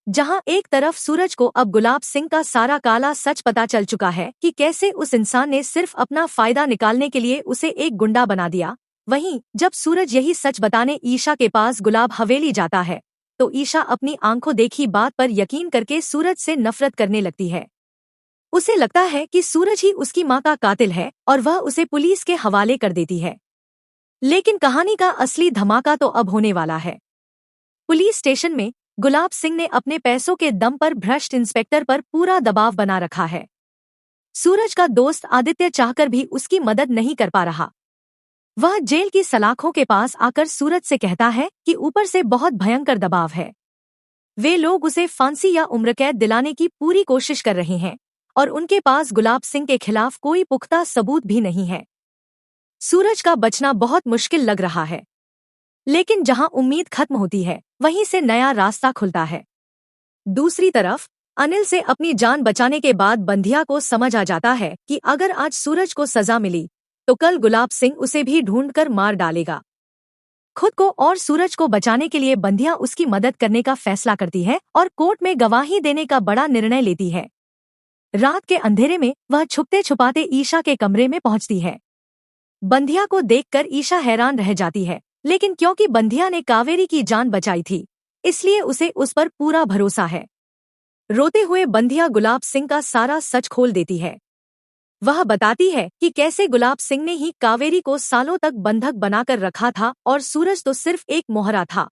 जहां एक तरफ सूरज को अब गुलाब सिंह का सारा काला सच पता चल चुका है कि कैसे उस इंसान ने सिर्फ अपना फायदा निकालने के लिए उसे एक गुंडा बना दिया, वहीं जब सूरज यही सच बताने ईशा के पास गुलाब हवेली जाता है तो ईशा अपनी आंखों देखी बात पर यकीन करके सूरज से नफरत करने लगती है। उसे लगता है कि सूरज ही उसकी मां का कातिल है और वह उसे पुलिस के हवाले कर देती है। लेकिन कहानी का असली धमाका तो अब होने वाला है। पुलिस स्टेशन में गुलाब सिंह ने अपने पैसों के दम पर भ्रष्ट इंस्पेक्टर पर पूरा दबाव बना रखा है। सूरज का दोस्त आदित्य चाहकर भी उसकी मदद नहीं कर पा रहा। वह जेल की सलाखों के पास आकर सूरज से कहता है कि ऊपर से बहुत भयंकर दबाव है। वे लोग उसे फांसी या उम्रकैद दिलाने की पूरी कोशिश कर रहे हैं और उनके पास गुलाब सिंह के खिलाफ कोई पुख्ता सबूत भी नहीं है। सूरज का बचना बहुत मुश्किल लग रहा है, लेकिन जहां उम्मीद खत्म होती है वहीं से नया रास्ता खुलता है। दूसरी तरफ अनिल से अपनी जान बचाने के बाद बंधिया को समझ आ जाता है कि अगर आज सूरज को सजा मिली तो कल गुलाब सिंह उसे भी ढूंढकर मार डालेगा। खुद को और सूरज को बचाने के लिए बंधिया उसकी मदद करने का फैसला करती है और कोर्ट में गवाही देने का बड़ा निर्णय लेती है। रात के अंधेरे में वह छुपते छुपाते ईशा के कमरे में पहुंचती है। बंधिया को देखकर ईशा हैरान रह जाती है, लेकिन क्योंकि बंधिया ने कावेरी की जान बचाई थी इसलिए उसे उस पर पूरा भरोसा है। रोते हुए बंधिया गुलाब सिंह का सारा सच खोल देती है। वह बताती है कि कैसे गुलाब सिंह ने ही कावेरी को सालों तक बंधक बनाकर रखा था और सूरज तो सिर्फ एक मोहरा था।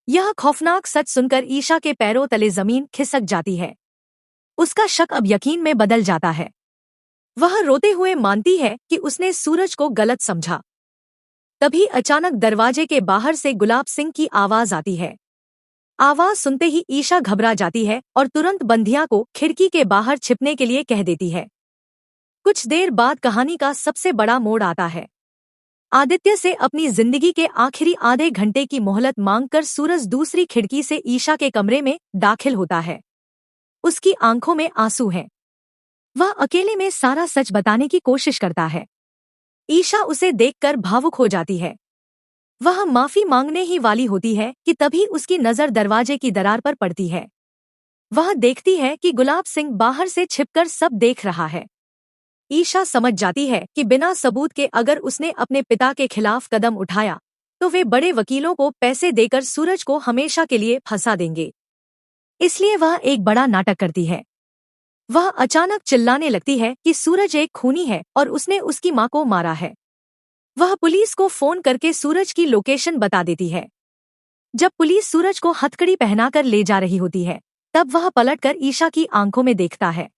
यह खौफनाक सच सुनकर ईशा के पैरों तले जमीन खिसक जाती है। उसका शक अब यकीन में बदल जाता है। वह रोते हुए मानती है कि उसने सूरज को गलत समझा। तभी अचानक दरवाजे के बाहर से गुलाब सिंह की आवाज आती है। आवाज सुनते ही ईशा घबरा जाती है और तुरंत बंधिया को खिड़की के बाहर छिपने के लिए कह देती है। कुछ देर बाद कहानी का सबसे बड़ा मोड़ आता है। आदित्य से अपनी जिंदगी के आखिरी आधे घंटे की मोहलत मांगकर सूरज दूसरी खिड़की से ईशा के कमरे में दाखिल होता है। उसकी आंखों में आंसू हैं। वह अकेले में सारा सच बताने की कोशिश करता है। ईशा उसे देखकर भावुक हो जाती है। वह माफी मांगने ही वाली होती है कि तभी उसकी नजर दरवाजे की दरार पर पड़ती है। वह देखती है कि गुलाब सिंह बाहर से छिपकर सब देख रहा है। ईशा समझ जाती है कि बिना सबूत के अगर उसने अपने पिता के खिलाफ कदम उठाया तो वे बड़े वकीलों को पैसे देकर सूरज को हमेशा के लिए फंसा देंगे। इसलिए वह एक बड़ा नाटक करती है। वह अचानक चिल्लाने लगती है कि सूरज एक खूनी है और उसने उसकी मां को मारा है। वह पुलिस को फोन करके सूरज की लोकेशन बता देती है। जब पुलिस सूरज को हथकड़ी पहनाकर ले जा रही होती है तब वह पलटकर ईशा की आंखों में देखता है।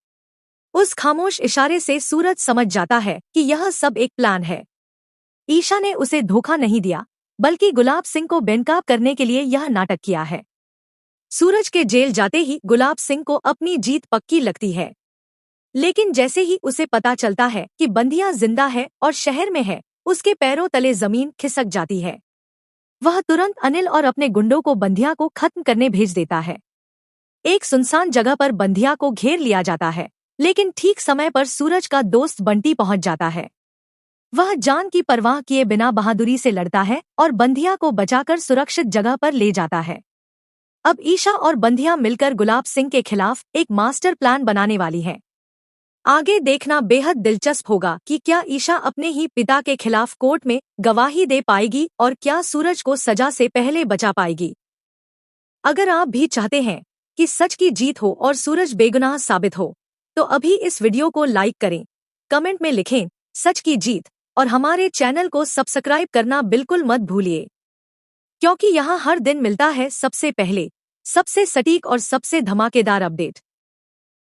उस खामोश इशारे से सूरज समझ जाता है कि यह सब एक प्लान है। ईशा ने उसे धोखा नहीं दिया, बल्कि गुलाब सिंह को बेनकाब करने के लिए यह नाटक किया है। सूरज के जेल जाते ही गुलाब सिंह को अपनी जीत पक्की लगती है, लेकिन जैसे ही उसे पता चलता है कि बंधिया जिंदा है और शहर में है, उसके पैरों तले जमीन खिसक जाती है। वह तुरंत अनिल और अपने गुंडों को बंधिया को खत्म करने भेज देता है। एक सुनसान जगह पर बंधिया को घेर लिया जाता है, लेकिन ठीक समय पर सूरज का दोस्त बंटी पहुंच जाता है। वह जान की परवाह किए बिना बहादुरी से लड़ता है और बंधिया को बचाकर सुरक्षित जगह पर ले जाता है। अब ईशा और बंधिया मिलकर गुलाब सिंह के खिलाफ एक मास्टर प्लान बनाने वाली है। आगे देखना बेहद दिलचस्प होगा कि क्या ईशा अपने ही पिता के खिलाफ कोर्ट में गवाही दे पाएगी और क्या सूरज को सजा से पहले बचा पाएगी। अगर आप भी चाहते हैं कि सच की जीत हो और सूरज बेगुनाह साबित हो तो अभी इस वीडियो को लाइक करें, कमेंट में लिखें सच की जीत और हमारे चैनल को सब्सक्राइब करना बिल्कुल मत भूलिए, क्योंकि यहाँ हर दिन मिलता है सबसे पहले, सबसे सटीक और सबसे धमाकेदार अपडेट।